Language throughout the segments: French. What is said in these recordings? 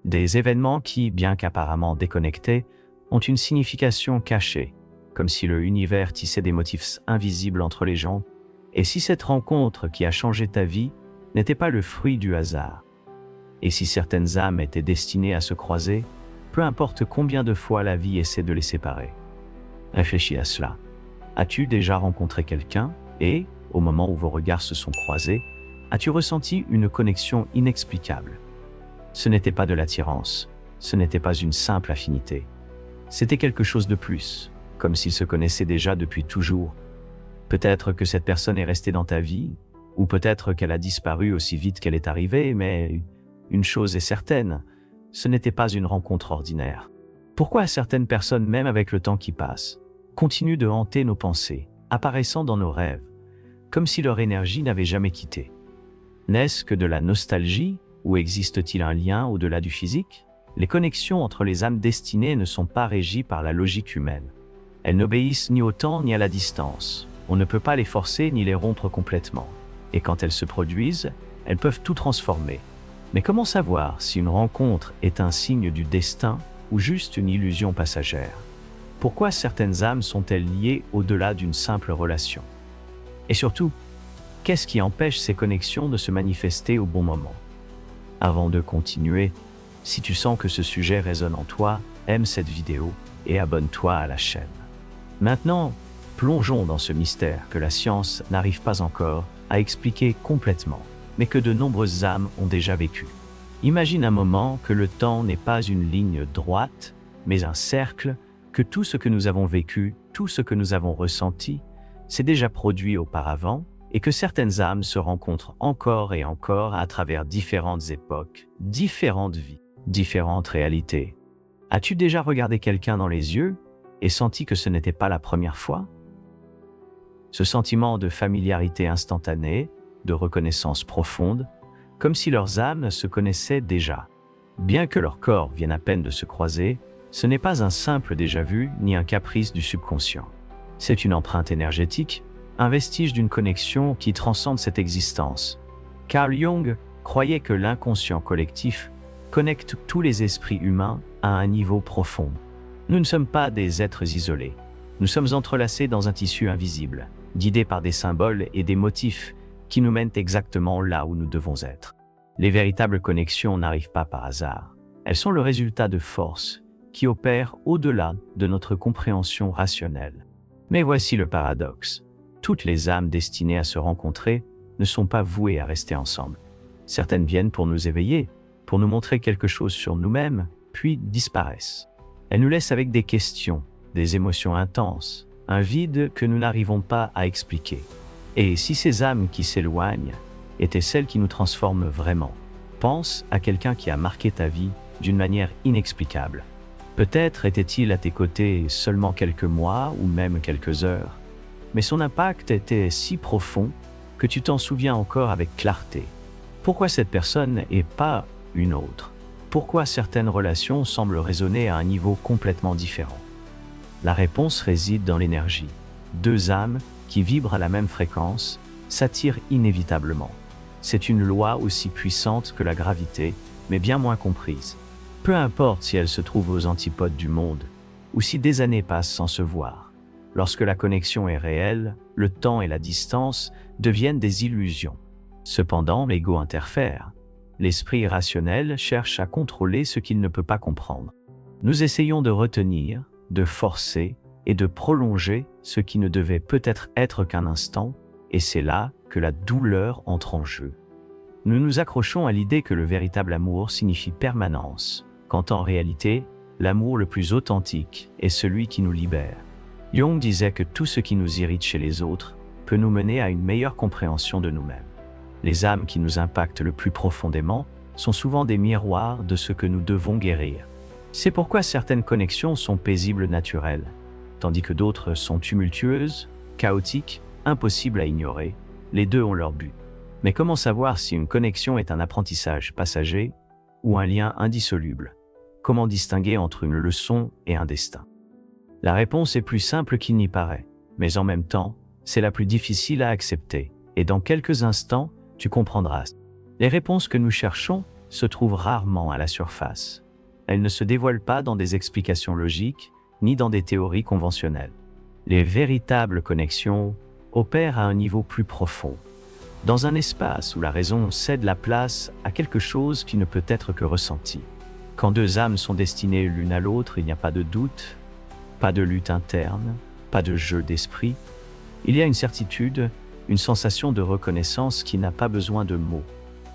Des événements qui, bien qu'apparemment déconnectés, ont une signification cachée, comme si le univers tissait des motifs invisibles entre les gens. Et si cette rencontre qui a changé ta vie n'était pas le fruit du hasard? Et si certaines âmes étaient destinées à se croiser, peu importe combien de fois la vie essaie de les séparer? Réfléchis à cela. As-tu déjà rencontré quelqu'un et, au moment où vos regards se sont croisés, as-tu ressenti une connexion inexplicable? Ce n'était pas de l'attirance, ce n'était pas une simple affinité. C'était quelque chose de plus, comme s'ils se connaissaient déjà depuis toujours. Peut-être que cette personne est restée dans ta vie, ou peut-être qu'elle a disparu aussi vite qu'elle est arrivée, mais une chose est certaine, ce n'était pas une rencontre ordinaire. Pourquoi certaines personnes, même avec le temps qui passe, continuent de hanter nos pensées, apparaissant dans nos rêves, comme si leur énergie n'avait jamais quitté? N'est-ce que de la nostalgie, ou existe-t-il un lien au-delà du physique? Les connexions entre les âmes destinées ne sont pas régies par la logique humaine. Elles n'obéissent ni au temps ni à la distance. On ne peut pas les forcer ni les rompre complètement. Et quand elles se produisent, elles peuvent tout transformer. Mais comment savoir si une rencontre est un signe du destin ou juste une illusion passagère? Pourquoi certaines âmes sont-elles liées au-delà d'une simple relation? Et surtout, qu'est-ce qui empêche ces connexions de se manifester au bon moment? Avant de continuer, si tu sens que ce sujet résonne en toi, aime cette vidéo et abonne-toi à la chaîne. Maintenant, plongeons dans ce mystère que la science n'arrive pas encore à expliquer complètement, mais que de nombreuses âmes ont déjà vécu. Imagine un moment que le temps n'est pas une ligne droite, mais un cercle, que tout ce que nous avons vécu, tout ce que nous avons ressenti, s'est déjà produit auparavant, et que certaines âmes se rencontrent encore et encore à travers différentes époques, différentes vies, différentes réalités. As-tu déjà regardé quelqu'un dans les yeux et senti que ce n'était pas la première fois? Ce sentiment de familiarité instantanée, de reconnaissance profonde, comme si leurs âmes se connaissaient déjà. Bien que leurs corps viennent à peine de se croiser, ce n'est pas un simple déjà-vu ni un caprice du subconscient. C'est une empreinte énergétique, un vestige d'une connexion qui transcende cette existence. Carl Jung croyait que l'inconscient collectif connecte tous les esprits humains à un niveau profond. Nous ne sommes pas des êtres isolés. Nous sommes entrelacés dans un tissu invisible, guidés par des symboles et des motifs qui nous mènent exactement là où nous devons être. Les véritables connexions n'arrivent pas par hasard. Elles sont le résultat de forces qui opèrent au-delà de notre compréhension rationnelle. Mais voici le paradoxe. Toutes les âmes destinées à se rencontrer ne sont pas vouées à rester ensemble. Certaines viennent pour nous éveiller, pour nous montrer quelque chose sur nous-mêmes, puis disparaissent. Elles nous laissent avec des questions, des émotions intenses, un vide que nous n'arrivons pas à expliquer. Et si ces âmes qui s'éloignent étaient celles qui nous transforment vraiment? Pense à quelqu'un qui a marqué ta vie d'une manière inexplicable. Peut-être était-il à tes côtés seulement quelques mois ou même quelques heures, mais son impact était si profond que tu t'en souviens encore avec clarté. Pourquoi cette personne et pas une autre? Pourquoi certaines relations semblent résonner à un niveau complètement différent? La réponse réside dans l'énergie. Deux âmes qui vibrent à la même fréquence s'attirent inévitablement. C'est une loi aussi puissante que la gravité, mais bien moins comprise. Peu importe si elle se trouve aux antipodes du monde, ou si des années passent sans se voir. Lorsque la connexion est réelle, le temps et la distance deviennent des illusions. Cependant, l'ego interfère. L'esprit rationnel cherche à contrôler ce qu'il ne peut pas comprendre. Nous essayons de retenir, de forcer et de prolonger ce qui ne devait peut-être être qu'un instant, et c'est là que la douleur entre en jeu. Nous nous accrochons à l'idée que le véritable amour signifie permanence, quand en réalité, l'amour le plus authentique est celui qui nous libère. Jung disait que tout ce qui nous irrite chez les autres peut nous mener à une meilleure compréhension de nous-mêmes. Les âmes qui nous impactent le plus profondément sont souvent des miroirs de ce que nous devons guérir. C'est pourquoi certaines connexions sont paisibles naturelles, tandis que d'autres sont tumultueuses, chaotiques, impossibles à ignorer. Les deux ont leur but. Mais comment savoir si une connexion est un apprentissage passager ou un lien indissoluble? Comment distinguer entre une leçon et un destin? La réponse est plus simple qu'il n'y paraît, mais en même temps, c'est la plus difficile à accepter, et dans quelques instants, tu comprendras. Les réponses que nous cherchons se trouvent rarement à la surface. Elles ne se dévoilent pas dans des explications logiques, ni dans des théories conventionnelles. Les véritables connexions opèrent à un niveau plus profond, dans un espace où la raison cède la place à quelque chose qui ne peut être que ressenti. Quand deux âmes sont destinées l'une à l'autre, il n'y a pas de doute, pas de lutte interne, pas de jeu d'esprit. Il y a une certitude, une sensation de reconnaissance qui n'a pas besoin de mots.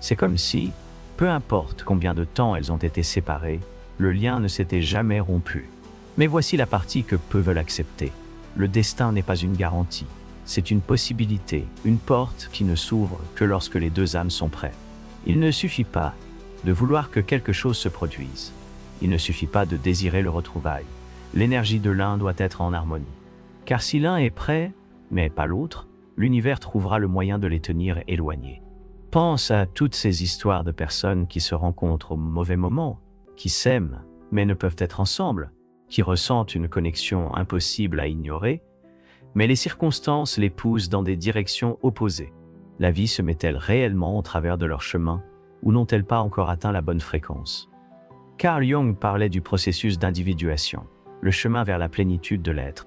C'est comme si, peu importe combien de temps elles ont été séparées, le lien ne s'était jamais rompu. Mais voici la partie que peu veulent accepter. Le destin n'est pas une garantie. C'est une possibilité, une porte qui ne s'ouvre que lorsque les deux âmes sont prêtes. Il ne suffit pas de vouloir que quelque chose se produise. Il ne suffit pas de désirer le retrouvaille. L'énergie de l'un doit être en harmonie. Car si l'un est prêt, mais pas l'autre, l'univers trouvera le moyen de les tenir éloignés. Pense à toutes ces histoires de personnes qui se rencontrent au mauvais moment, qui s'aiment, mais ne peuvent être ensemble, qui ressentent une connexion impossible à ignorer, mais les circonstances les poussent dans des directions opposées. La vie se met-elle réellement au travers de leur chemin, ou n'ont-elles pas encore atteint la bonne fréquence? Carl Jung parlait du processus d'individuation, le chemin vers la plénitude de l'être.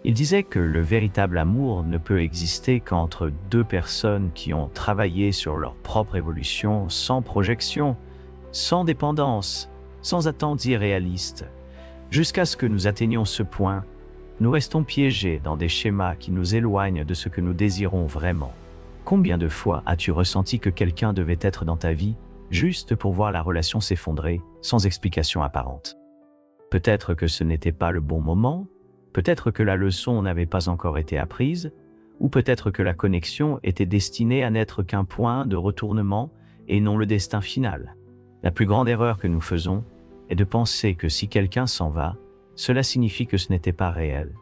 Il disait que le véritable amour ne peut exister qu'entre deux personnes qui ont travaillé sur leur propre évolution sans projection, sans dépendance, sans attentes irréalistes. Jusqu'à ce que nous atteignions ce point, nous restons piégés dans des schémas qui nous éloignent de ce que nous désirons vraiment. Combien de fois as-tu ressenti que quelqu'un devait être dans ta vie juste pour voir la relation s'effondrer sans explication apparente? Peut-être que ce n'était pas le bon moment, peut-être que la leçon n'avait pas encore été apprise, ou peut-être que la connexion était destinée à n'être qu'un point de retournement et non le destin final. La plus grande erreur que nous faisons est de penser que si quelqu'un s'en va, cela signifie que ce n'était pas réel,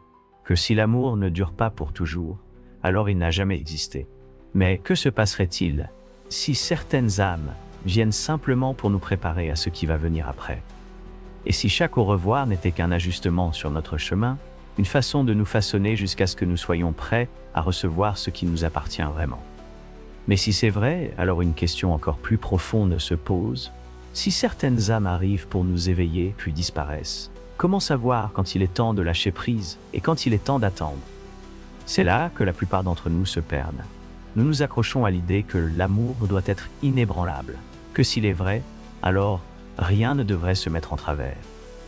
que si l'amour ne dure pas pour toujours, alors il n'a jamais existé. Mais que se passerait-il si certaines âmes viennent simplement pour nous préparer à ce qui va venir après? Et si chaque au revoir n'était qu'un ajustement sur notre chemin, une façon de nous façonner jusqu'à ce que nous soyons prêts à recevoir ce qui nous appartient vraiment? Mais si c'est vrai, alors une question encore plus profonde se pose. Si certaines âmes arrivent pour nous éveiller puis disparaissent, comment savoir quand il est temps de lâcher prise et quand il est temps d'attendre? C'est là que la plupart d'entre nous se perdent. Nous nous accrochons à l'idée que l'amour doit être inébranlable, que s'il est vrai, alors rien ne devrait se mettre en travers.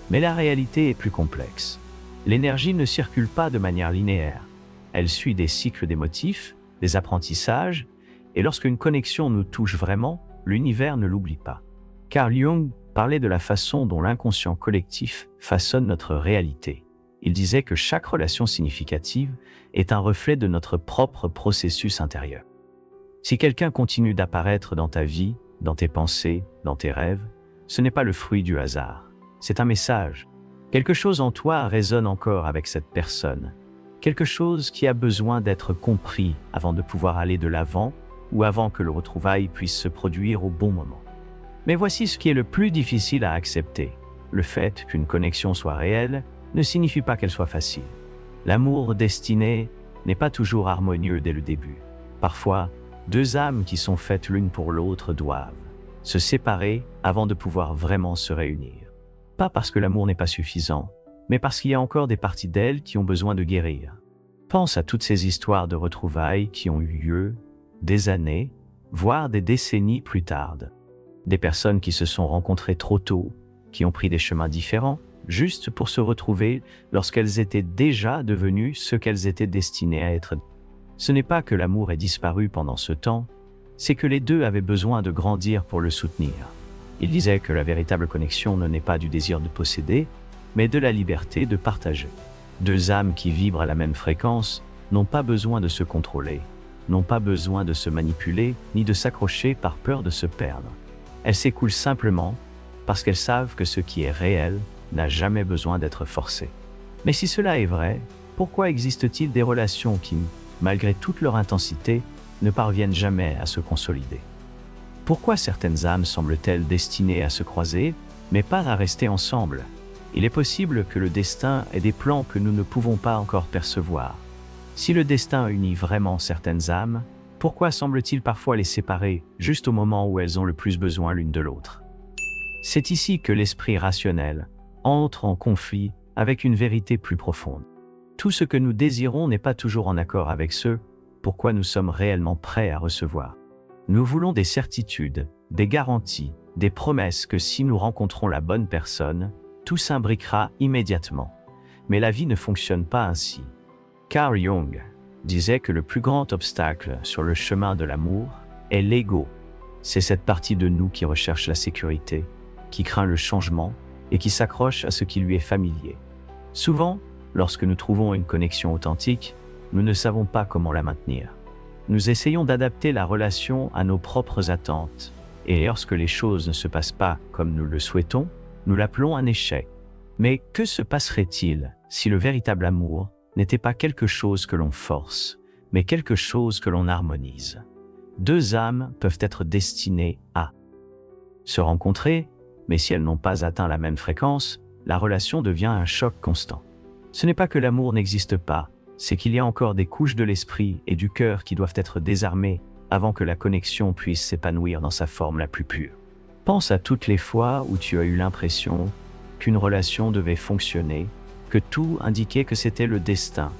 Mais la réalité est plus complexe. L'énergie ne circule pas de manière linéaire. Elle suit des cycles d'émotifs, des apprentissages, et lorsqu'une connexion nous touche vraiment, l'univers ne l'oublie pas. Carl Jung parlait de la façon dont l'inconscient collectif façonne notre réalité. Il disait que chaque relation significative est un reflet de notre propre processus intérieur. Si quelqu'un continue d'apparaître dans ta vie, dans tes pensées, dans tes rêves, ce n'est pas le fruit du hasard. C'est un message. Quelque chose en toi résonne encore avec cette personne. Quelque chose qui a besoin d'être compris avant de pouvoir aller de l'avant ou avant que le retrouvaille puisse se produire au bon moment. Mais voici ce qui est le plus difficile à accepter. Le fait qu'une connexion soit réelle ne signifie pas qu'elle soit facile. L'amour destiné n'est pas toujours harmonieux dès le début. Parfois, deux âmes qui sont faites l'une pour l'autre doivent se séparer avant de pouvoir vraiment se réunir. Pas parce que l'amour n'est pas suffisant, mais parce qu'il y a encore des parties d'elles qui ont besoin de guérir. Pense à toutes ces histoires de retrouvailles qui ont eu lieu des années, voire des décennies plus tard. Des personnes qui se sont rencontrées trop tôt, qui ont pris des chemins différents, juste pour se retrouver lorsqu'elles étaient déjà devenues ce qu'elles étaient destinées à être. Ce n'est pas que l'amour ait disparu pendant ce temps, c'est que les deux avaient besoin de grandir pour le soutenir. Il disait que la véritable connexion ne naît pas du désir de posséder, mais de la liberté de partager. Deux âmes qui vibrent à la même fréquence n'ont pas besoin de se contrôler, n'ont pas besoin de se manipuler, ni de s'accrocher par peur de se perdre. Elles s'écoulent simplement parce qu'elles savent que ce qui est réel n'a jamais besoin d'être forcé. Mais si cela est vrai, pourquoi existe-t-il des relations qui, malgré toute leur intensité, ne parviennent jamais à se consolider? Pourquoi certaines âmes semblent-elles destinées à se croiser, mais pas à rester ensemble? Il est possible que le destin ait des plans que nous ne pouvons pas encore percevoir. Si le destin unit vraiment certaines âmes, pourquoi semble-t-il parfois les séparer juste au moment où elles ont le plus besoin l'une de l'autre? C'est ici que l'esprit rationnel entre en conflit avec une vérité plus profonde. Tout ce que nous désirons n'est pas toujours en accord avec ce pourquoi nous sommes réellement prêts à recevoir. Nous voulons des certitudes, des garanties, des promesses que si nous rencontrons la bonne personne, tout s'imbriquera immédiatement. Mais la vie ne fonctionne pas ainsi. Carl Jung disait que le plus grand obstacle sur le chemin de l'amour est l'ego. C'est cette partie de nous qui recherche la sécurité, qui craint le changement et qui s'accroche à ce qui lui est familier. Souvent, lorsque nous trouvons une connexion authentique, nous ne savons pas comment la maintenir. Nous essayons d'adapter la relation à nos propres attentes, et lorsque les choses ne se passent pas comme nous le souhaitons, nous l'appelons un échec. Mais que se passerait-il si le véritable amour n'était pas quelque chose que l'on force, mais quelque chose que l'on harmonise? Deux âmes peuvent être destinées à se rencontrer, mais si elles n'ont pas atteint la même fréquence, la relation devient un choc constant. Ce n'est pas que l'amour n'existe pas, c'est qu'il y a encore des couches de l'esprit et du cœur qui doivent être désarmées avant que la connexion puisse s'épanouir dans sa forme la plus pure. Pense à toutes les fois où tu as eu l'impression qu'une relation devait fonctionner, que tout indiquait que c'était le destin,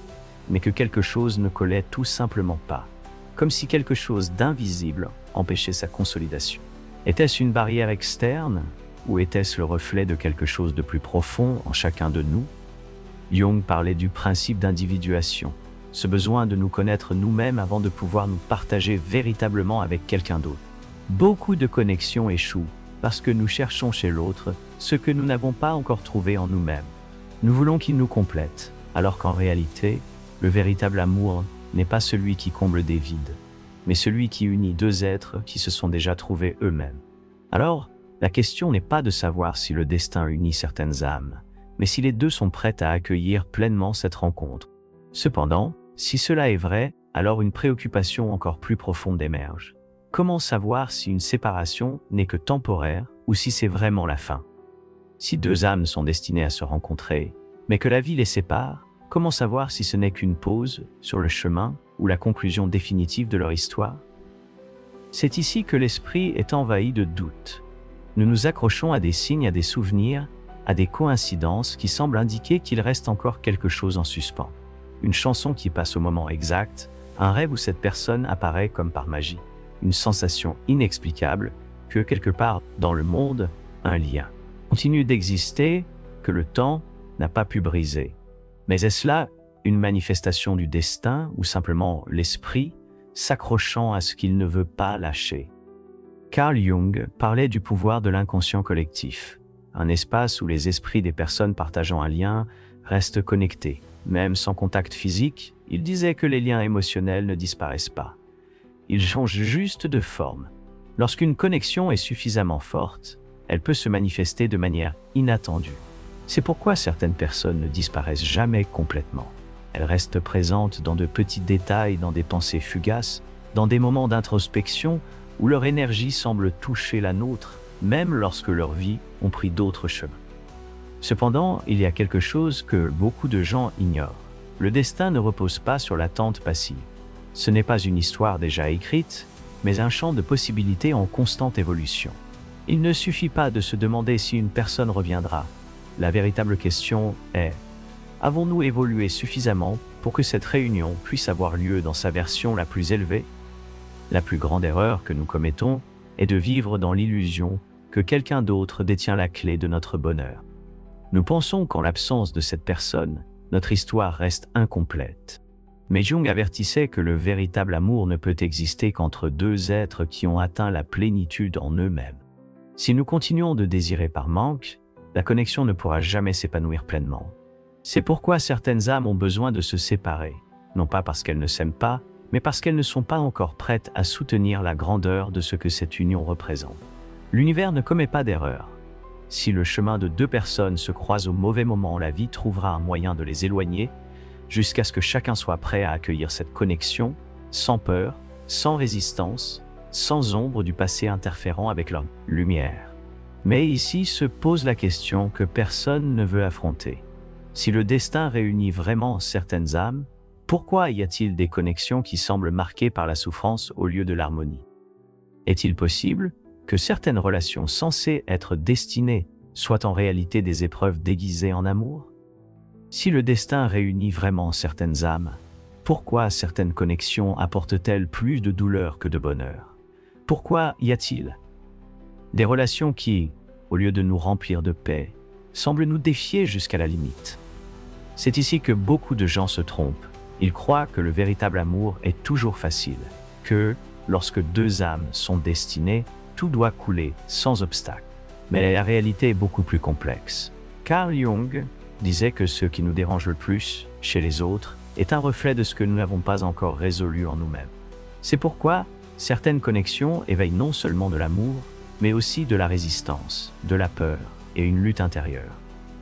mais que quelque chose ne collait tout simplement pas, comme si quelque chose d'invisible empêchait sa consolidation. Était-ce une barrière externe, ou était-ce le reflet de quelque chose de plus profond en chacun de nous? Jung parlait du principe d'individuation, ce besoin de nous connaître nous-mêmes avant de pouvoir nous partager véritablement avec quelqu'un d'autre. Beaucoup de connexions échouent parce que nous cherchons chez l'autre ce que nous n'avons pas encore trouvé en nous-mêmes. Nous voulons qu'il nous complète, alors qu'en réalité, le véritable amour n'est pas celui qui comble des vides, mais celui qui unit deux êtres qui se sont déjà trouvés eux-mêmes. Alors, la question n'est pas de savoir si le destin unit certaines âmes, mais si les deux sont prêtes à accueillir pleinement cette rencontre. Cependant, si cela est vrai, alors une préoccupation encore plus profonde émerge. Comment savoir si une séparation n'est que temporaire ou si c'est vraiment la fin? Si deux âmes sont destinées à se rencontrer, mais que la vie les sépare, comment savoir si ce n'est qu'une pause sur le chemin ou la conclusion définitive de leur histoire? C'est ici que l'esprit est envahi de doutes. Nous nous accrochons à des signes, à des souvenirs, à des coïncidences qui semblent indiquer qu'il reste encore quelque chose en suspens. Une chanson qui passe au moment exact, un rêve où cette personne apparaît comme par magie, une sensation inexplicable que quelque part dans le monde, un lien continue d'exister que le temps n'a pas pu briser. Mais est-ce là une manifestation du destin ou simplement l'esprit s'accrochant à ce qu'il ne veut pas lâcher? Carl Jung parlait du pouvoir de l'inconscient collectif, un espace où les esprits des personnes partageant un lien restent connectés. Même sans contact physique, il disait que les liens émotionnels ne disparaissent pas. Ils changent juste de forme. Lorsqu'une connexion est suffisamment forte, elle peut se manifester de manière inattendue. C'est pourquoi certaines personnes ne disparaissent jamais complètement. Elles restent présentes dans de petits détails, dans des pensées fugaces, dans des moments d'introspection où leur énergie semble toucher la nôtre, même lorsque leurs vies ont pris d'autres chemins. Cependant, il y a quelque chose que beaucoup de gens ignorent. Le destin ne repose pas sur l'attente passive. Ce n'est pas une histoire déjà écrite, mais un champ de possibilités en constante évolution. Il ne suffit pas de se demander si une personne reviendra. La véritable question est: avons-nous évolué suffisamment pour que cette réunion puisse avoir lieu dans sa version la plus élevée? La plus grande erreur que nous commettons est de vivre dans l'illusion que quelqu'un d'autre détient la clé de notre bonheur. Nous pensons qu'en l'absence de cette personne, notre histoire reste incomplète. Mais Jung avertissait que le véritable amour ne peut exister qu'entre deux êtres qui ont atteint la plénitude en eux-mêmes. Si nous continuons de désirer par manque, la connexion ne pourra jamais s'épanouir pleinement. C'est pourquoi certaines âmes ont besoin de se séparer, non pas parce qu'elles ne s'aiment pas, mais parce qu'elles ne sont pas encore prêtes à soutenir la grandeur de ce que cette union représente. L'univers ne commet pas d'erreur. Si le chemin de deux personnes se croise au mauvais moment, la vie trouvera un moyen de les éloigner, jusqu'à ce que chacun soit prêt à accueillir cette connexion, sans peur, sans résistance, sans ombre du passé interférant avec leur lumière. Mais ici se pose la question que personne ne veut affronter. Si le destin réunit vraiment certaines âmes, pourquoi y a-t-il des connexions qui semblent marquées par la souffrance au lieu de l'harmonie? Est-il possible que certaines relations censées être destinées soient en réalité des épreuves déguisées en amour? Si le destin réunit vraiment certaines âmes, pourquoi certaines connexions apportent-elles plus de douleur que de bonheur? Pourquoi y a-t-il des relations qui, au lieu de nous remplir de paix, semblent nous défier jusqu'à la limite? C'est ici que beaucoup de gens se trompent. Ils croient que le véritable amour est toujours facile, que, lorsque deux âmes sont destinées, tout doit couler sans obstacle. Mais la réalité est beaucoup plus complexe. Carl Jung disait que ce qui nous dérange le plus, chez les autres, est un reflet de ce que nous n'avons pas encore résolu en nous-mêmes. C'est pourquoi certaines connexions éveillent non seulement de l'amour, mais aussi de la résistance, de la peur et une lutte intérieure.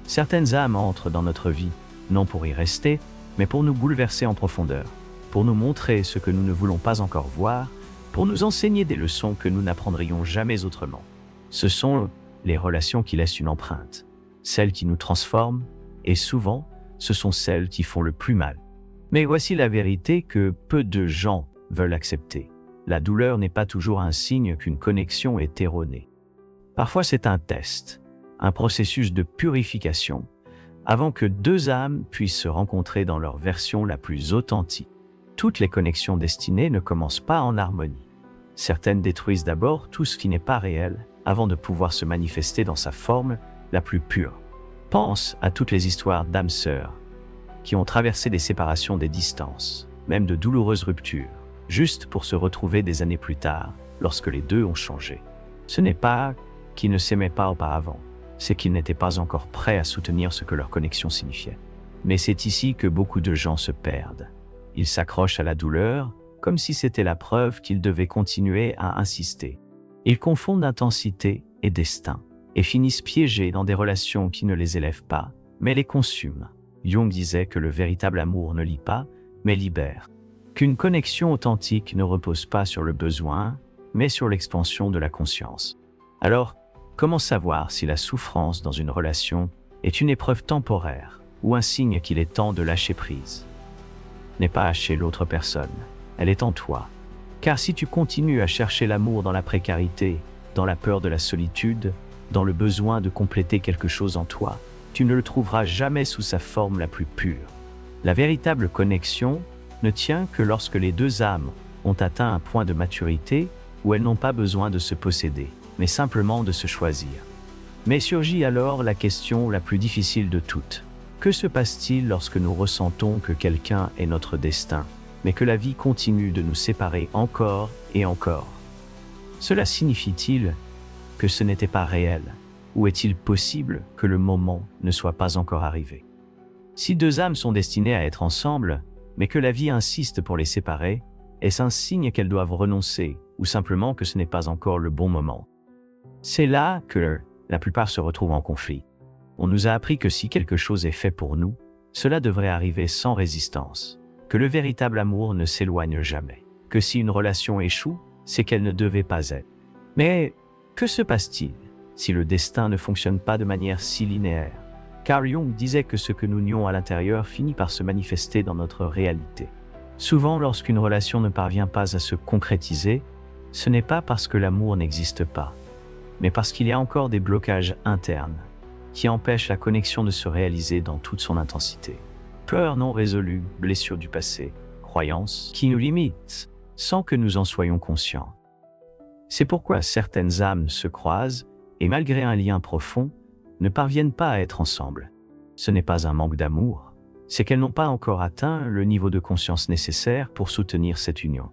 Certaines âmes entrent dans notre vie, non pour y rester, mais pour nous bouleverser en profondeur, pour nous montrer ce que nous ne voulons pas encore voir, pour nous enseigner des leçons que nous n'apprendrions jamais autrement. Ce sont les relations qui laissent une empreinte, celles qui nous transforment, et souvent, ce sont celles qui font le plus mal. Mais voici la vérité que peu de gens veulent accepter. La douleur n'est pas toujours un signe qu'une connexion est erronée. Parfois c'est un test, un processus de purification, avant que deux âmes puissent se rencontrer dans leur version la plus authentique. Toutes les connexions destinées ne commencent pas en harmonie. Certaines détruisent d'abord tout ce qui n'est pas réel, avant de pouvoir se manifester dans sa forme la plus pure. Pense à toutes les histoires d'âmes sœurs qui ont traversé des séparations, des distances, même de douloureuses ruptures, juste pour se retrouver des années plus tard, lorsque les deux ont changé. Ce n'est pas qu'ils ne s'aimaient pas auparavant, c'est qu'ils n'étaient pas encore prêts à soutenir ce que leur connexion signifiait. Mais c'est ici que beaucoup de gens se perdent. Ils s'accrochent à la douleur, comme si c'était la preuve qu'ils devaient continuer à insister. Ils confondent intensité et destin, et finissent piégés dans des relations qui ne les élèvent pas, mais les consument. Jung disait que le véritable amour ne lie pas, mais libère. Qu'une connexion authentique ne repose pas sur le besoin, mais sur l'expansion de la conscience. Alors, comment savoir si la souffrance dans une relation est une épreuve temporaire ou un signe qu'il est temps de lâcher prise? N'est pas chez l'autre personne, elle est en toi. Car si tu continues à chercher l'amour dans la précarité, dans la peur de la solitude, dans le besoin de compléter quelque chose en toi, tu ne le trouveras jamais sous sa forme la plus pure. La véritable connexion ne tient que lorsque les deux âmes ont atteint un point de maturité où elles n'ont pas besoin de se posséder, mais simplement de se choisir. Mais surgit alors la question la plus difficile de toutes. Que se passe-t-il lorsque nous ressentons que quelqu'un est notre destin, mais que la vie continue de nous séparer encore et encore? Cela signifie-t-il que ce n'était pas réel? Ou est-il possible que le moment ne soit pas encore arrivé? Si deux âmes sont destinées à être ensemble, mais que la vie insiste pour les séparer, est-ce un signe qu'elles doivent renoncer, ou simplement que ce n'est pas encore le bon moment? C'est là que la plupart se retrouvent en conflit. On nous a appris que si quelque chose est fait pour nous, cela devrait arriver sans résistance, que le véritable amour ne s'éloigne jamais, que si une relation échoue, c'est qu'elle ne devait pas être. Mais que se passe-t-il si le destin ne fonctionne pas de manière si linéaire? Carl Jung disait que ce que nous nions à l'intérieur finit par se manifester dans notre réalité. Souvent, lorsqu'une relation ne parvient pas à se concrétiser, ce n'est pas parce que l'amour n'existe pas, mais parce qu'il y a encore des blocages internes qui empêchent la connexion de se réaliser dans toute son intensité. Peurs non résolues, blessures du passé, croyances qui nous limitent sans que nous en soyons conscients. C'est pourquoi certaines âmes se croisent et malgré un lien profond, ne parviennent pas à être ensemble. Ce n'est pas un manque d'amour, c'est qu'elles n'ont pas encore atteint le niveau de conscience nécessaire pour soutenir cette union.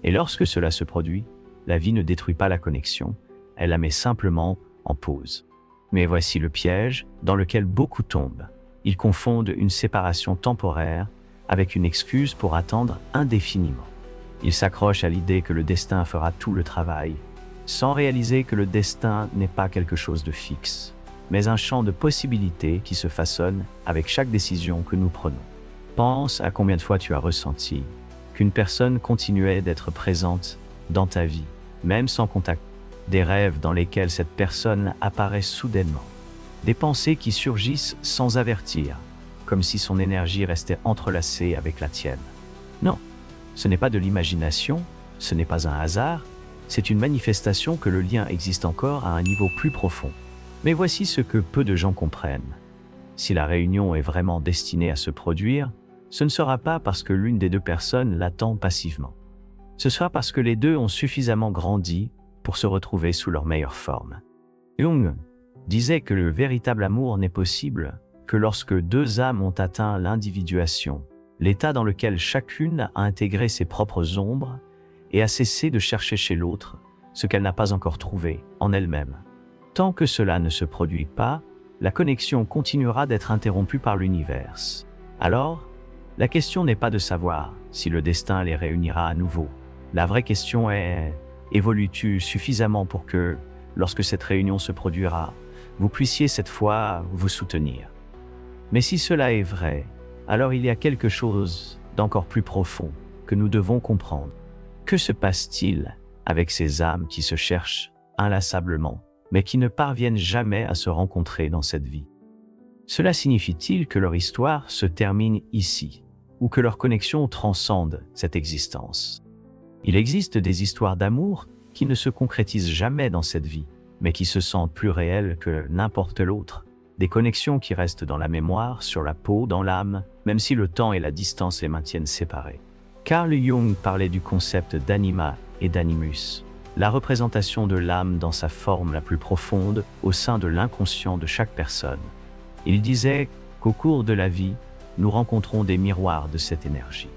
Et lorsque cela se produit, la vie ne détruit pas la connexion, elle la met simplement en pause. Mais voici le piège dans lequel beaucoup tombent. Ils confondent une séparation temporaire avec une excuse pour attendre indéfiniment. Ils s'accrochent à l'idée que le destin fera tout le travail, sans réaliser que le destin n'est pas quelque chose de fixe, mais un champ de possibilités qui se façonne avec chaque décision que nous prenons. Pense à combien de fois tu as ressenti qu'une personne continuait d'être présente dans ta vie, même sans contact. Des rêves dans lesquels cette personne apparaît soudainement. Des pensées qui surgissent sans avertir, comme si son énergie restait entrelacée avec la tienne. Non, ce n'est pas de l'imagination, ce n'est pas un hasard, c'est une manifestation que le lien existe encore à un niveau plus profond. Mais voici ce que peu de gens comprennent. Si la réunion est vraiment destinée à se produire, ce ne sera pas parce que l'une des deux personnes l'attend passivement. Ce sera parce que les deux ont suffisamment grandi pour se retrouver sous leur meilleure forme. Jung disait que le véritable amour n'est possible que lorsque deux âmes ont atteint l'individuation, l'état dans lequel chacune a intégré ses propres ombres et a cessé de chercher chez l'autre ce qu'elle n'a pas encore trouvé en elle-même. Tant que cela ne se produit pas, la connexion continuera d'être interrompue par l'univers. Alors, la question n'est pas de savoir si le destin les réunira à nouveau. La vraie question est, évolues-tu suffisamment pour que, lorsque cette réunion se produira, vous puissiez cette fois vous soutenir? Mais si cela est vrai, alors il y a quelque chose d'encore plus profond que nous devons comprendre. Que se passe-t-il avec ces âmes qui se cherchent inlassablement, mais qui ne parviennent jamais à se rencontrer dans cette vie? Cela signifie-t-il que leur histoire se termine ici, ou que leur connexion transcende cette existence? Il existe des histoires d'amour qui ne se concrétisent jamais dans cette vie, mais qui se sentent plus réelles que n'importe l'autre. Des connexions qui restent dans la mémoire, sur la peau, dans l'âme, même si le temps et la distance les maintiennent séparés. Carl Jung parlait du concept d'anima et d'animus, la représentation de l'âme dans sa forme la plus profonde au sein de l'inconscient de chaque personne. Il disait qu'au cours de la vie, nous rencontrons des miroirs de cette énergie,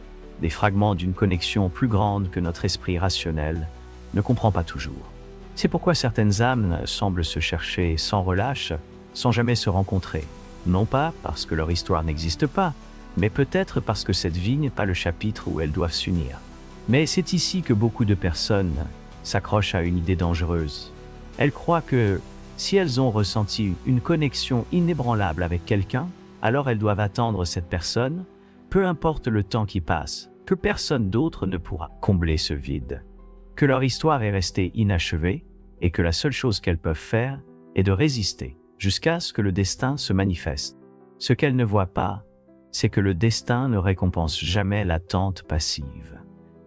des fragments d'une connexion plus grande que notre esprit rationnel ne comprend pas toujours. C'est pourquoi certaines âmes semblent se chercher sans relâche, sans jamais se rencontrer, non pas parce que leur histoire n'existe pas, mais peut-être parce que cette vie n'est pas le chapitre où elles doivent s'unir. Mais c'est ici que beaucoup de personnes s'accrochent à une idée dangereuse. Elles croient que, si elles ont ressenti une connexion inébranlable avec quelqu'un, alors elles doivent attendre cette personne, peu importe le temps qui passe, que personne d'autre ne pourra combler ce vide. Que leur histoire est restée inachevée, et que la seule chose qu'elles peuvent faire est de résister, jusqu'à ce que le destin se manifeste. Ce qu'elles ne voient pas, c'est que le destin ne récompense jamais l'attente passive.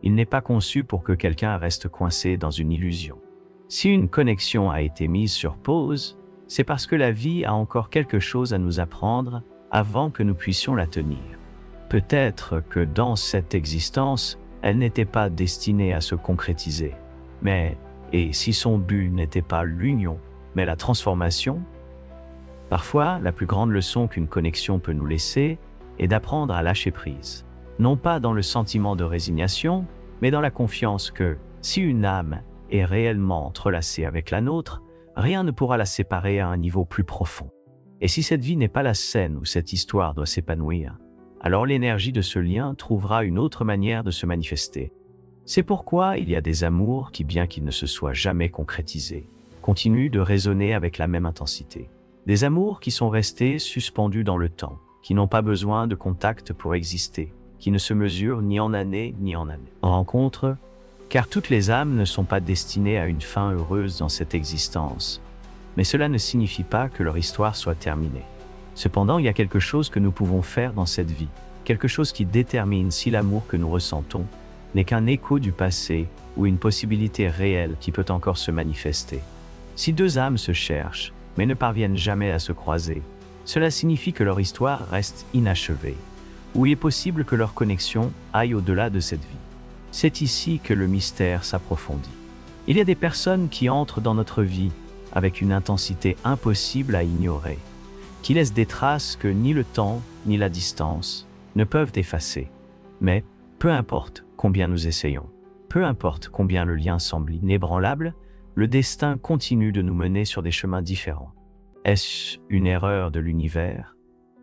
Il n'est pas conçu pour que quelqu'un reste coincé dans une illusion. Si une connexion a été mise sur pause, c'est parce que la vie a encore quelque chose à nous apprendre avant que nous puissions la tenir. Peut-être que dans cette existence, elle n'était pas destinée à se concrétiser. Mais, et si son but n'était pas l'union, mais la transformation? Parfois, la plus grande leçon qu'une connexion peut nous laisser est d'apprendre à lâcher prise. Non pas dans le sentiment de résignation, mais dans la confiance que, si une âme est réellement entrelacée avec la nôtre, rien ne pourra la séparer à un niveau plus profond. Et si cette vie n'est pas la scène où cette histoire doit s'épanouir, alors l'énergie de ce lien trouvera une autre manière de se manifester. C'est pourquoi il y a des amours qui, bien qu'ils ne se soient jamais concrétisés, continuent de résonner avec la même intensité. Des amours qui sont restés suspendus dans le temps, qui n'ont pas besoin de contact pour exister, qui ne se mesurent ni en années ni en années. En rencontre, car toutes les âmes ne sont pas destinées à une fin heureuse dans cette existence, mais cela ne signifie pas que leur histoire soit terminée. Cependant, il y a quelque chose que nous pouvons faire dans cette vie, quelque chose qui détermine si l'amour que nous ressentons n'est qu'un écho du passé ou une possibilité réelle qui peut encore se manifester. Si deux âmes se cherchent, mais ne parviennent jamais à se croiser, cela signifie que leur histoire reste inachevée, ou il est possible que leur connexion aille au-delà de cette vie. C'est ici que le mystère s'approfondit. Il y a des personnes qui entrent dans notre vie avec une intensité impossible à ignorer, qui laissent des traces que ni le temps ni la distance ne peuvent effacer. Mais, peu importe combien nous essayons, peu importe combien le lien semble inébranlable, le destin continue de nous mener sur des chemins différents. Est-ce une erreur de l'univers?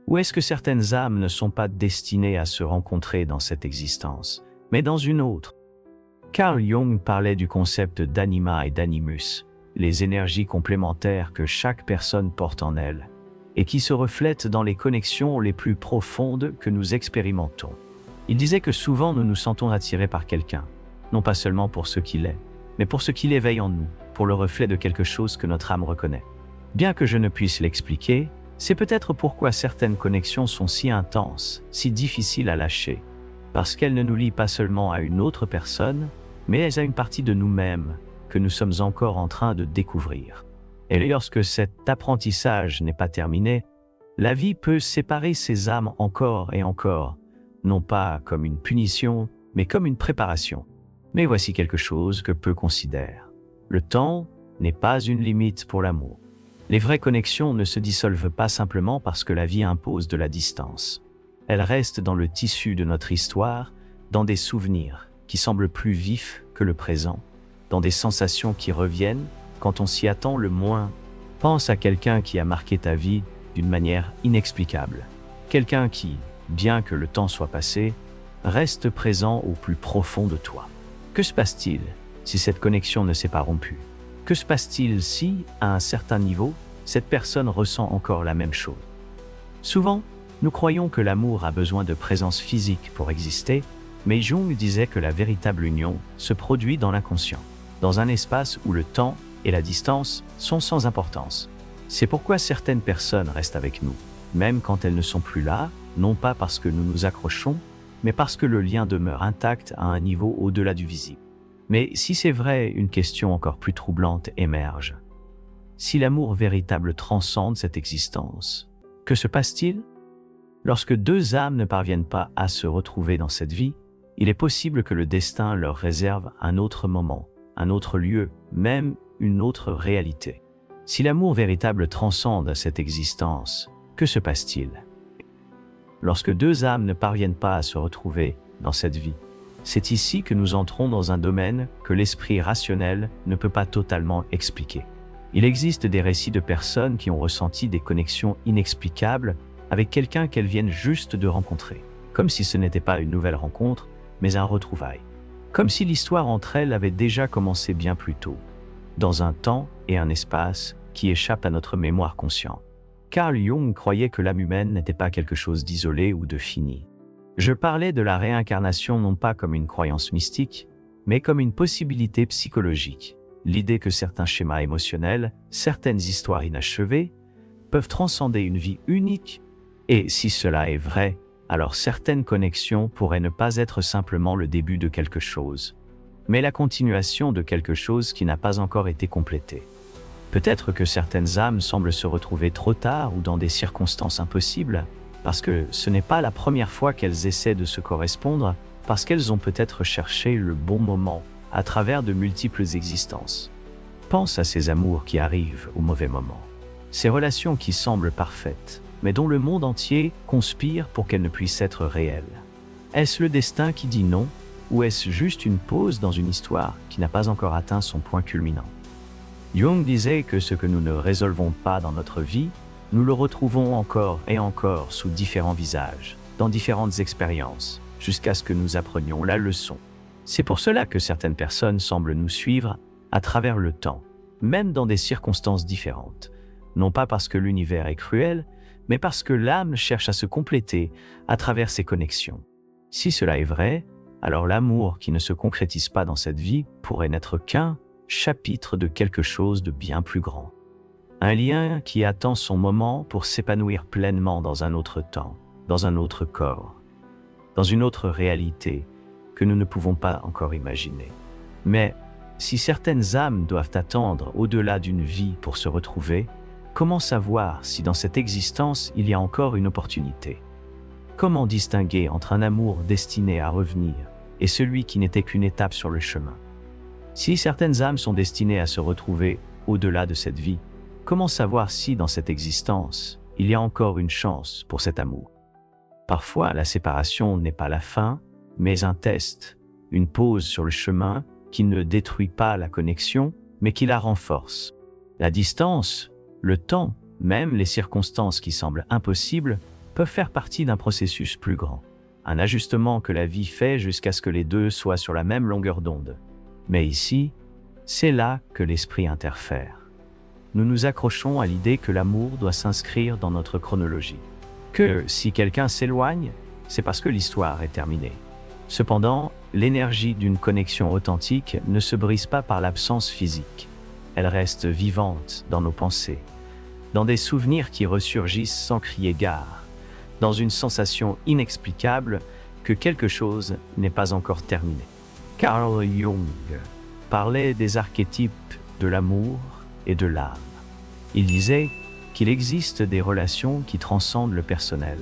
Ou est-ce que certaines âmes ne sont pas destinées à se rencontrer dans cette existence, mais dans une autre? Carl Jung parlait du concept d'anima et d'animus, les énergies complémentaires que chaque personne porte en elle, et qui se reflètent dans les connexions les plus profondes que nous expérimentons. Il disait que souvent nous nous sentons attirés par quelqu'un, non pas seulement pour ce qu'il est, mais pour ce qu'il éveille en nous, pour le reflet de quelque chose que notre âme reconnaît. Bien que je ne puisse l'expliquer, c'est peut-être pourquoi certaines connexions sont si intenses, si difficiles à lâcher, parce qu'elles ne nous lient pas seulement à une autre personne, mais à une partie de nous-mêmes, que nous sommes encore en train de découvrir. Et lorsque cet apprentissage n'est pas terminé, la vie peut séparer ces âmes encore et encore, non pas comme une punition, mais comme une préparation. Mais voici quelque chose que peu considèrent. Le temps n'est pas une limite pour l'amour. Les vraies connexions ne se dissolvent pas simplement parce que la vie impose de la distance. Elles restent dans le tissu de notre histoire, dans des souvenirs qui semblent plus vifs que le présent, dans des sensations qui reviennent quand on s'y attend le moins. Pense à quelqu'un qui a marqué ta vie d'une manière inexplicable. Quelqu'un qui, bien que le temps soit passé, reste présent au plus profond de toi. Que se passe-t-il si cette connexion ne s'est pas rompue? Que se passe-t-il si, à un certain niveau, cette personne ressent encore la même chose? Souvent, nous croyons que l'amour a besoin de présence physique pour exister, mais Jung disait que la véritable union se produit dans l'inconscient, dans un espace où le temps et la distance sont sans importance. C'est pourquoi certaines personnes restent avec nous, même quand elles ne sont plus là, non pas parce que nous nous accrochons, mais parce que le lien demeure intact à un niveau au-delà du visible. Mais si c'est vrai, une question encore plus troublante émerge. Si l'amour véritable transcende cette existence, que se passe-t-il? Lorsque deux âmes ne parviennent pas à se retrouver dans cette vie, il est possible que le destin leur réserve un autre moment, un autre lieu, même une autre réalité. Si l'amour véritable transcende cette existence, que se passe-t-il? Lorsque deux âmes ne parviennent pas à se retrouver dans cette vie, c'est ici que nous entrons dans un domaine que l'esprit rationnel ne peut pas totalement expliquer. Il existe des récits de personnes qui ont ressenti des connexions inexplicables avec quelqu'un qu'elles viennent juste de rencontrer, comme si ce n'était pas une nouvelle rencontre, mais un retrouvaille. Comme si l'histoire entre elles avait déjà commencé bien plus tôt, dans un temps et un espace qui échappent à notre mémoire consciente. Carl Jung croyait que l'âme humaine n'était pas quelque chose d'isolé ou de fini. Je parlais de la réincarnation non pas comme une croyance mystique, mais comme une possibilité psychologique. L'idée que certains schémas émotionnels, certaines histoires inachevées, peuvent transcender une vie unique. Et si cela est vrai, alors certaines connexions pourraient ne pas être simplement le début de quelque chose, mais la continuation de quelque chose qui n'a pas encore été complété. Peut-être que certaines âmes semblent se retrouver trop tard ou dans des circonstances impossibles, parce que ce n'est pas la première fois qu'elles essaient de se correspondre, parce qu'elles ont peut-être cherché le bon moment à travers de multiples existences. Pense à ces amours qui arrivent au mauvais moment, ces relations qui semblent parfaites, mais dont le monde entier conspire pour qu'elles ne puissent être réelles. Est-ce le destin qui dit non, ou est-ce juste une pause dans une histoire qui n'a pas encore atteint son point culminant? Jung disait que ce que nous ne résolvons pas dans notre vie, nous le retrouvons encore et encore sous différents visages, dans différentes expériences, jusqu'à ce que nous apprenions la leçon. C'est pour cela que certaines personnes semblent nous suivre à travers le temps, même dans des circonstances différentes, non pas parce que l'univers est cruel, mais parce que l'âme cherche à se compléter à travers ces connexions. Si cela est vrai, alors l'amour qui ne se concrétise pas dans cette vie pourrait n'être qu'un chapitre de quelque chose de bien plus grand. Un lien qui attend son moment pour s'épanouir pleinement dans un autre temps, dans un autre corps, dans une autre réalité que nous ne pouvons pas encore imaginer. Mais si certaines âmes doivent attendre au-delà d'une vie pour se retrouver, comment savoir si dans cette existence il y a encore une opportunité? Comment distinguer entre un amour destiné à revenir et celui qui n'était qu'une étape sur le chemin? Si certaines âmes sont destinées à se retrouver au-delà de cette vie, comment savoir si dans cette existence il y a encore une chance pour cet amour? Parfois, la séparation n'est pas la fin, mais un test, une pause sur le chemin qui ne détruit pas la connexion, mais qui la renforce. La distance, le temps, même les circonstances qui semblent impossibles, peuvent faire partie d'un processus plus grand. Un ajustement que la vie fait jusqu'à ce que les deux soient sur la même longueur d'onde. Mais ici, c'est là que l'esprit interfère. Nous nous accrochons à l'idée que l'amour doit s'inscrire dans notre chronologie. Que si quelqu'un s'éloigne, c'est parce que l'histoire est terminée. Cependant, l'énergie d'une connexion authentique ne se brise pas par l'absence physique. Elle reste vivante dans nos pensées, dans des souvenirs qui ressurgissent sans crier gare, dans une sensation inexplicable que quelque chose n'est pas encore terminé. Carl Jung parlait des archétypes de l'amour et de l'âme. Il disait qu'il existe des relations qui transcendent le personnel,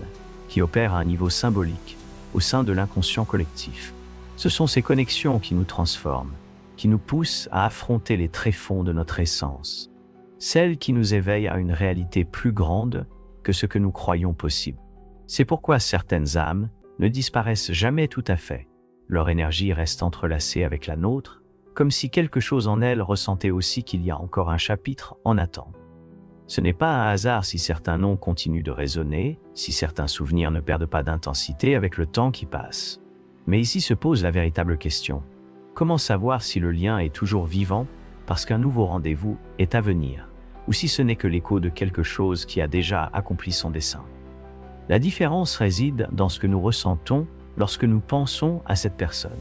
qui opèrent à un niveau symbolique au sein de l'inconscient collectif. Ce sont ces connexions qui nous transforment, qui nous poussent à affronter les tréfonds de notre essence, celles qui nous éveillent à une réalité plus grande que ce que nous croyons possible. C'est pourquoi certaines âmes ne disparaissent jamais tout à fait. Leur énergie reste entrelacée avec la nôtre, comme si quelque chose en elles ressentait aussi qu'il y a encore un chapitre en attente. Ce n'est pas un hasard si certains noms continuent de résonner, si certains souvenirs ne perdent pas d'intensité avec le temps qui passe. Mais ici se pose la véritable question. Comment savoir si le lien est toujours vivant parce qu'un nouveau rendez-vous est à venir, ou si ce n'est que l'écho de quelque chose qui a déjà accompli son dessein? La différence réside dans ce que nous ressentons lorsque nous pensons à cette personne.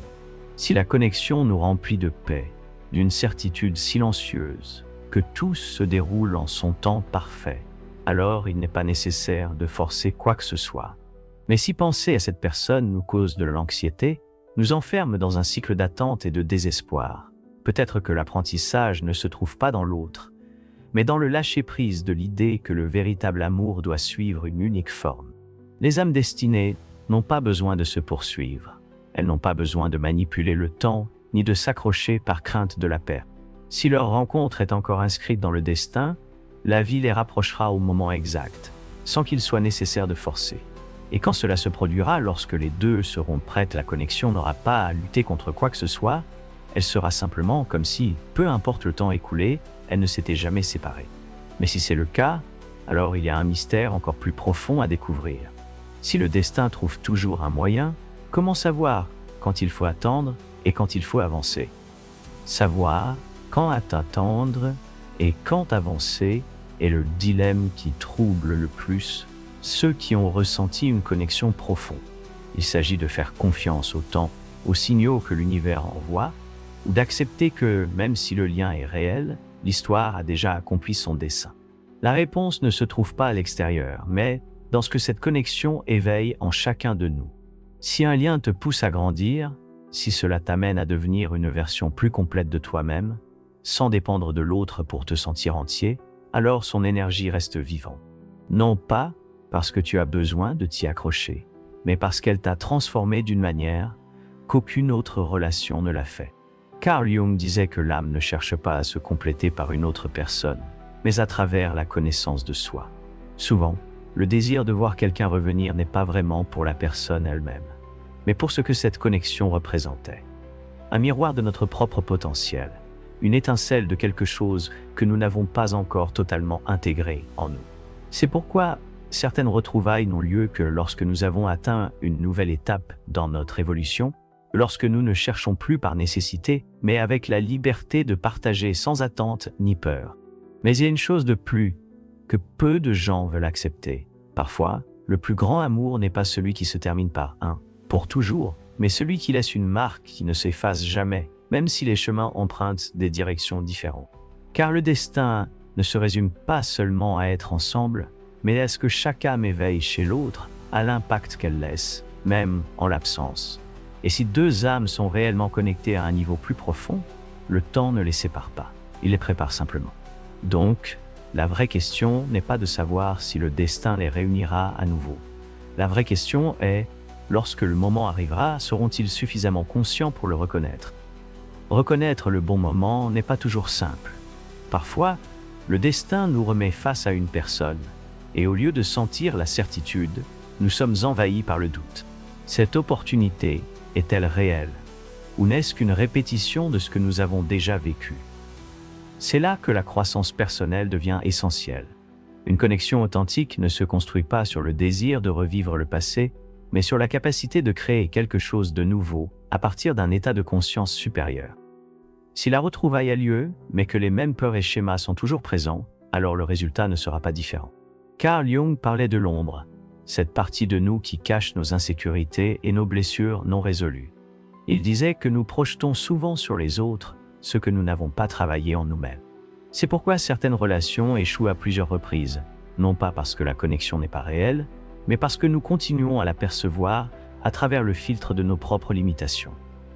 Si la connexion nous remplit de paix, d'une certitude silencieuse, que tout se déroule en son temps parfait, alors il n'est pas nécessaire de forcer quoi que ce soit. Mais si penser à cette personne nous cause de l'anxiété, nous enferme dans un cycle d'attente et de désespoir, peut-être que l'apprentissage ne se trouve pas dans l'autre, mais dans le lâcher-prise de l'idée que le véritable amour doit suivre une unique forme. Les âmes destinées n'ont pas besoin de se poursuivre. Elles n'ont pas besoin de manipuler le temps, ni de s'accrocher par crainte de la perte. Si leur rencontre est encore inscrite dans le destin, la vie les rapprochera au moment exact, sans qu'il soit nécessaire de forcer. Et quand cela se produira, lorsque les deux seront prêtes, la connexion n'aura pas à lutter contre quoi que ce soit, elle sera simplement comme si, peu importe le temps écoulé, elles ne s'étaient jamais séparées. Mais si c'est le cas, alors il y a un mystère encore plus profond à découvrir. Si le destin trouve toujours un moyen, comment savoir quand il faut attendre et quand il faut avancer? Savoir quand attendre et quand avancer est le dilemme qui trouble le plus ceux qui ont ressenti une connexion profonde. Il s'agit de faire confiance au temps, aux signaux que l'univers envoie, ou d'accepter que, même si le lien est réel, l'histoire a déjà accompli son dessein. La réponse ne se trouve pas à l'extérieur, mais dans ce que cette connexion éveille en chacun de nous. Si un lien te pousse à grandir, si cela t'amène à devenir une version plus complète de toi-même, sans dépendre de l'autre pour te sentir entier, alors son énergie reste vivante. Non pas parce que tu as besoin de t'y accrocher, mais parce qu'elle t'a transformé d'une manière qu'aucune autre relation ne l'a fait. Carl Jung disait que l'âme ne cherche pas à se compléter par une autre personne, mais à travers la connaissance de soi. Souvent, le désir de voir quelqu'un revenir n'est pas vraiment pour la personne elle-même, mais pour ce que cette connexion représentait. Un miroir de notre propre potentiel, une étincelle de quelque chose que nous n'avons pas encore totalement intégré en nous. C'est pourquoi certaines retrouvailles n'ont lieu que lorsque nous avons atteint une nouvelle étape dans notre évolution, lorsque nous ne cherchons plus par nécessité, mais avec la liberté de partager sans attente ni peur. Mais il y a une chose de plus que peu de gens veulent accepter. Parfois, le plus grand amour n'est pas celui qui se termine par un « pour toujours », mais celui qui laisse une marque qui ne s'efface jamais, même si les chemins empruntent des directions différentes. Car le destin ne se résume pas seulement à être ensemble, mais à ce que chaque âme éveille chez l'autre à l'impact qu'elle laisse, même en l'absence. Et si deux âmes sont réellement connectées à un niveau plus profond, le temps ne les sépare pas, il les prépare simplement. Donc, la vraie question n'est pas de savoir si le destin les réunira à nouveau. La vraie question est, lorsque le moment arrivera, seront-ils suffisamment conscients pour le reconnaître? Reconnaître le bon moment n'est pas toujours simple. Parfois, le destin nous remet face à une personne, et au lieu de sentir la certitude, nous sommes envahis par le doute. Cette opportunité est-elle réelle, ou n'est-ce qu'une répétition de ce que nous avons déjà vécu? C'est là que la croissance personnelle devient essentielle. Une connexion authentique ne se construit pas sur le désir de revivre le passé, mais sur la capacité de créer quelque chose de nouveau à partir d'un état de conscience supérieur. Si la retrouvaille a lieu, mais que les mêmes peurs et schémas sont toujours présents, alors le résultat ne sera pas différent. Carl Jung parlait de l'ombre, cette partie de nous qui cache nos insécurités et nos blessures non résolues. Il disait que nous projetons souvent sur les autres ce que nous n'avons pas travaillé en nous-mêmes. C'est pourquoi certaines relations échouent à plusieurs reprises, non pas parce que la connexion n'est pas réelle, mais parce que nous continuons à la percevoir à travers le filtre de nos propres limitations.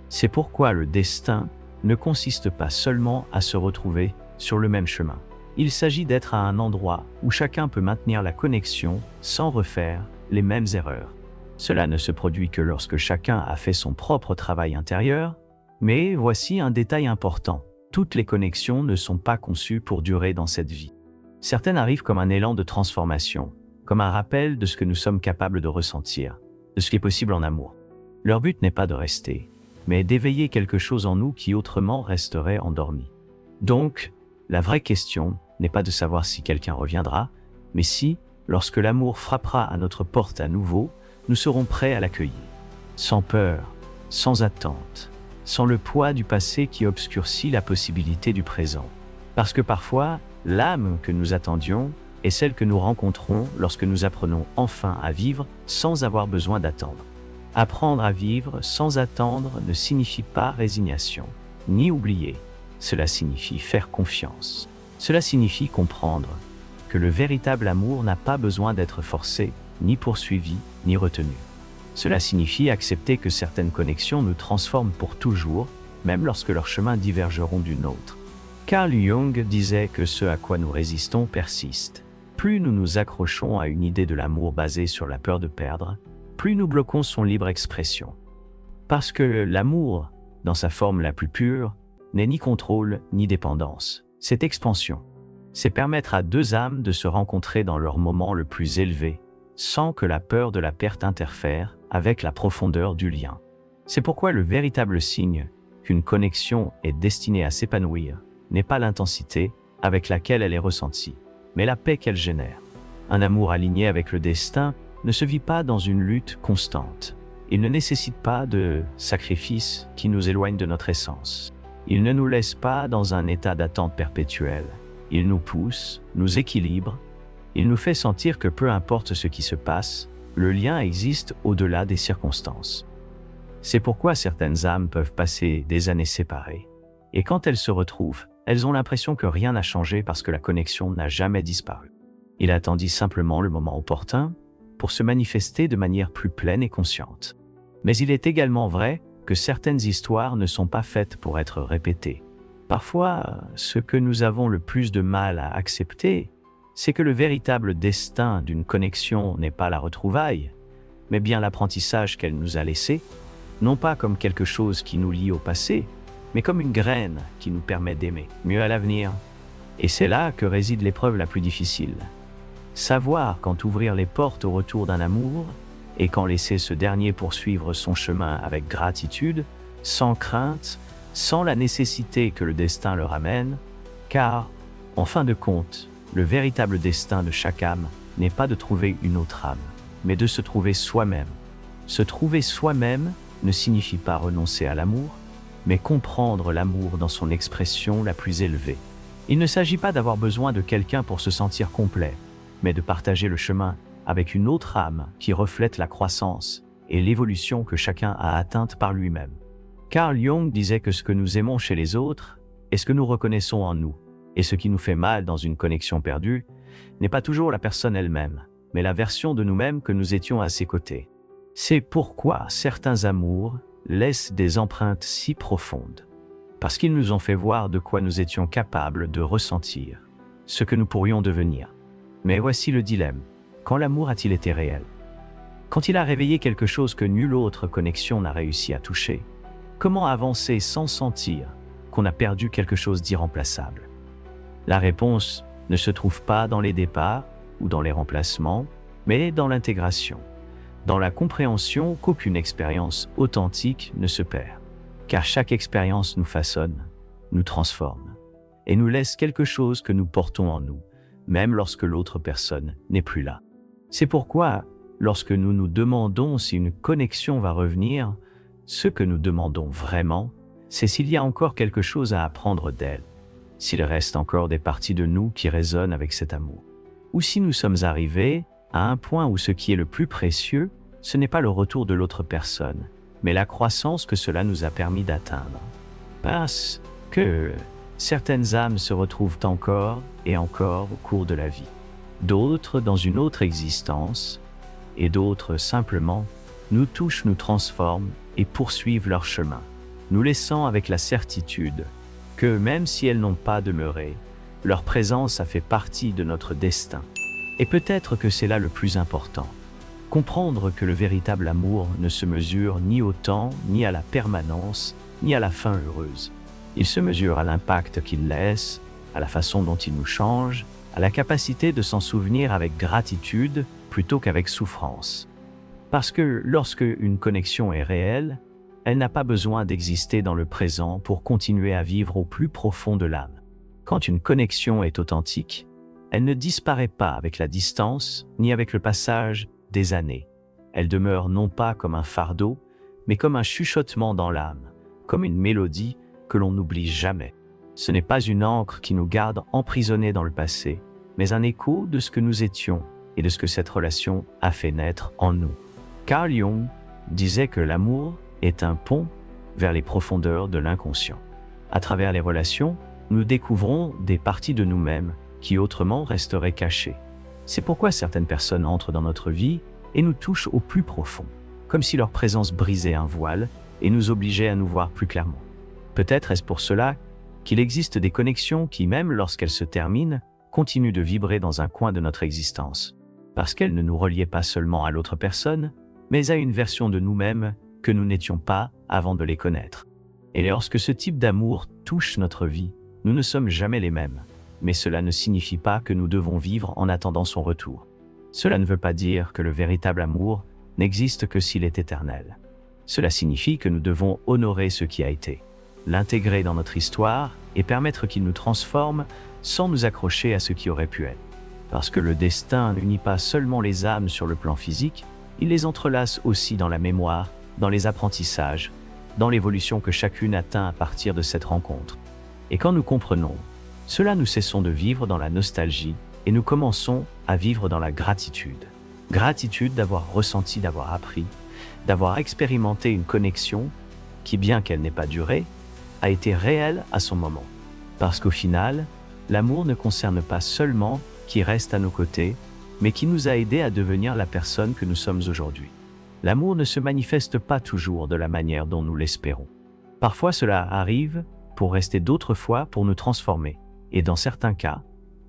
C'est pourquoi le destin ne consiste pas seulement à se retrouver sur le même chemin. Il s'agit d'être à un endroit où chacun peut maintenir la connexion sans refaire les mêmes erreurs. Cela ne se produit que lorsque chacun a fait son propre travail intérieur, mais voici un détail important. Toutes les connexions ne sont pas conçues pour durer dans cette vie. Certaines arrivent comme un élan de transformation, comme un rappel de ce que nous sommes capables de ressentir, de ce qui est possible en amour. Leur but n'est pas de rester, mais d'éveiller quelque chose en nous qui autrement resterait endormi. Donc, la vraie question n'est pas de savoir si quelqu'un reviendra, mais si, lorsque l'amour frappera à notre porte à nouveau, nous serons prêts à l'accueillir, sans peur, sans attente, sans le poids du passé qui obscurcit la possibilité du présent. Parce que parfois, l'âme que nous attendions est celle que nous rencontrons lorsque nous apprenons enfin à vivre sans avoir besoin d'attendre. Apprendre à vivre sans attendre ne signifie pas résignation, ni oublier. Cela signifie faire confiance. Cela signifie comprendre que le véritable amour n'a pas besoin d'être forcé, ni poursuivi, ni retenu. Cela signifie accepter que certaines connexions nous transforment pour toujours, même lorsque leurs chemins divergeront du nôtre. Carl Jung disait que ce à quoi nous résistons persiste. Plus nous nous accrochons à une idée de l'amour basée sur la peur de perdre, plus nous bloquons son libre expression. Parce que l'amour, dans sa forme la plus pure, n'est ni contrôle ni dépendance. C'est expansion. C'est permettre à deux âmes de se rencontrer dans leur moment le plus élevé, sans que la peur de la perte interfère avec la profondeur du lien. C'est pourquoi le véritable signe qu'une connexion est destinée à s'épanouir n'est pas l'intensité avec laquelle elle est ressentie, mais la paix qu'elle génère. Un amour aligné avec le destin ne se vit pas dans une lutte constante. Il ne nécessite pas de sacrifices qui nous éloignent de notre essence. Il ne nous laisse pas dans un état d'attente perpétuelle. Il nous pousse, nous équilibre. Il nous fait sentir que peu importe ce qui se passe, le lien existe au-delà des circonstances. C'est pourquoi certaines âmes peuvent passer des années séparées. Et quand elles se retrouvent, elles ont l'impression que rien n'a changé parce que la connexion n'a jamais disparu. Il attendit simplement le moment opportun pour se manifester de manière plus pleine et consciente. Mais il est également vrai que certaines histoires ne sont pas faites pour être répétées. Parfois, ce que nous avons le plus de mal à accepter, c'est que le véritable destin d'une connexion n'est pas la retrouvaille, mais bien l'apprentissage qu'elle nous a laissé, non pas comme quelque chose qui nous lie au passé, mais comme une graine qui nous permet d'aimer mieux à l'avenir. Et c'est là que réside l'épreuve la plus difficile. Savoir quand ouvrir les portes au retour d'un amour et quand laisser ce dernier poursuivre son chemin avec gratitude, sans crainte, sans la nécessité que le destin le ramène, car, en fin de compte, le véritable destin de chaque âme n'est pas de trouver une autre âme, mais de se trouver soi-même. Se trouver soi-même ne signifie pas renoncer à l'amour, mais comprendre l'amour dans son expression la plus élevée. Il ne s'agit pas d'avoir besoin de quelqu'un pour se sentir complet, mais de partager le chemin avec une autre âme qui reflète la croissance et l'évolution que chacun a atteinte par lui-même. Carl Jung disait que ce que nous aimons chez les autres est ce que nous reconnaissons en nous, et ce qui nous fait mal dans une connexion perdue n'est pas toujours la personne elle-même, mais la version de nous-mêmes que nous étions à ses côtés. C'est pourquoi certains amours laissent des empreintes si profondes, parce qu'ils nous ont fait voir de quoi nous étions capables de ressentir, ce que nous pourrions devenir. Mais voici le dilemme. Quand l'amour a-t-il été réel? Quand il a réveillé quelque chose que nulle autre connexion n'a réussi à toucher? Comment avancer sans sentir qu'on a perdu quelque chose d'irremplaçable? La réponse ne se trouve pas dans les départs ou dans les remplacements, mais dans l'intégration, dans la compréhension qu'aucune expérience authentique ne se perd. Car chaque expérience nous façonne, nous transforme, et nous laisse quelque chose que nous portons en nous, même lorsque l'autre personne n'est plus là. C'est pourquoi, lorsque nous nous demandons si une connexion va revenir, ce que nous demandons vraiment, c'est s'il y a encore quelque chose à apprendre d'elle, s'il reste encore des parties de nous qui résonnent avec cet amour, ou si nous sommes arrivés à un point où ce qui est le plus précieux, ce n'est pas le retour de l'autre personne, mais la croissance que cela nous a permis d'atteindre. Parce que certaines âmes se retrouvent encore et encore au cours de la vie, d'autres dans une autre existence, et d'autres simplement nous touchent, nous transforment et poursuivent leur chemin. nous laissant avec la certitude que même si elles n'ont pas demeuré, leur présence a fait partie de notre destin. Et peut-être que c'est là le plus important. Comprendre que le véritable amour ne se mesure ni au temps, ni à la permanence, ni à la fin heureuse. Il se mesure à l'impact qu'il laisse, à la façon dont il nous change, à la capacité de s'en souvenir avec gratitude plutôt qu'avec souffrance. Parce que lorsque une connexion est réelle, elle n'a pas besoin d'exister dans le présent pour continuer à vivre au plus profond de l'âme. Quand une connexion est authentique, elle ne disparaît pas avec la distance ni avec le passage des années. Elle demeure non pas comme un fardeau, mais comme un chuchotement dans l'âme, comme une mélodie que l'on n'oublie jamais. Ce n'est pas une encre qui nous garde emprisonnés dans le passé, mais un écho de ce que nous étions et de ce que cette relation a fait naître en nous. Carl Jung disait que l'amour est un pont vers les profondeurs de l'inconscient. À travers les relations, nous découvrons des parties de nous-mêmes qui autrement resteraient cachées. C'est pourquoi certaines personnes entrent dans notre vie et nous touchent au plus profond, comme si leur présence brisait un voile et nous obligeait à nous voir plus clairement. Peut-être est-ce pour cela qu'il existe des connexions qui, même lorsqu'elles se terminent, continuent de vibrer dans un coin de notre existence, parce qu'elles ne nous reliaient pas seulement à l'autre personne, mais à une version de nous-mêmes que nous n'étions pas avant de les connaître. Et lorsque ce type d'amour touche notre vie, nous ne sommes jamais les mêmes, mais cela ne signifie pas que nous devons vivre en attendant son retour. Cela ne veut pas dire que le véritable amour n'existe que s'il est éternel. Cela signifie que nous devons honorer ce qui a été, l'intégrer dans notre histoire et permettre qu'il nous transforme sans nous accrocher à ce qui aurait pu être. Parce que le destin n'unit pas seulement les âmes sur le plan physique, il les entrelace aussi dans la mémoire, dans les apprentissages, dans l'évolution que chacune atteint à partir de cette rencontre. Et quand nous comprenons cela, nous cessons de vivre dans la nostalgie et nous commençons à vivre dans la gratitude. Gratitude d'avoir ressenti, d'avoir appris, d'avoir expérimenté une connexion qui, bien qu'elle n'ait pas duré, a été réelle à son moment. Parce qu'au final, l'amour ne concerne pas seulement qui reste à nos côtés, mais qui nous a aidés à devenir la personne que nous sommes aujourd'hui. L'amour ne se manifeste pas toujours de la manière dont nous l'espérons. Parfois cela arrive pour rester, d'autres fois pour nous transformer, et dans certains cas,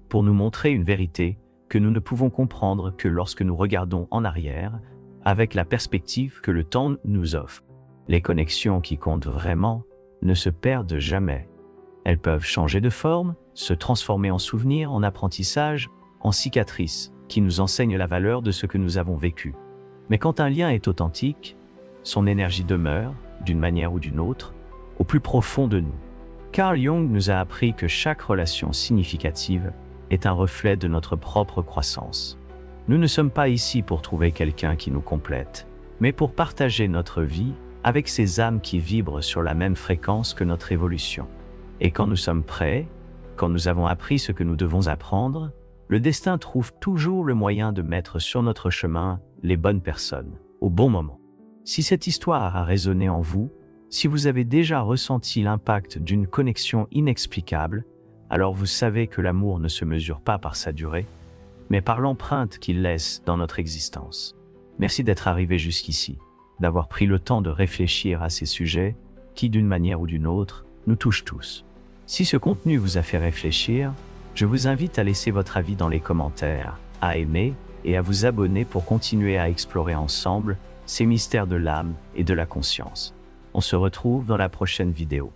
pour nous montrer une vérité que nous ne pouvons comprendre que lorsque nous regardons en arrière, avec la perspective que le temps nous offre. Les connexions qui comptent vraiment ne se perdent jamais. Elles peuvent changer de forme, se transformer en souvenirs, en apprentissage, en cicatrices, qui nous enseignent la valeur de ce que nous avons vécu. Mais quand un lien est authentique, son énergie demeure, d'une manière ou d'une autre, au plus profond de nous. Carl Jung nous a appris que chaque relation significative est un reflet de notre propre croissance. Nous ne sommes pas ici pour trouver quelqu'un qui nous complète, mais pour partager notre vie avec ces âmes qui vibrent sur la même fréquence que notre évolution. Et quand nous sommes prêts, quand nous avons appris ce que nous devons apprendre, le destin trouve toujours le moyen de mettre sur notre chemin les bonnes personnes, au bon moment. Si cette histoire a résonné en vous, si vous avez déjà ressenti l'impact d'une connexion inexplicable, alors vous savez que l'amour ne se mesure pas par sa durée, mais par l'empreinte qu'il laisse dans notre existence. Merci d'être arrivé jusqu'ici, d'avoir pris le temps de réfléchir à ces sujets qui, d'une manière ou d'une autre, nous touchent tous. Si ce contenu vous a fait réfléchir, je vous invite à laisser votre avis dans les commentaires, à aimer et à vous abonner pour continuer à explorer ensemble ces mystères de l'âme et de la conscience. On se retrouve dans la prochaine vidéo.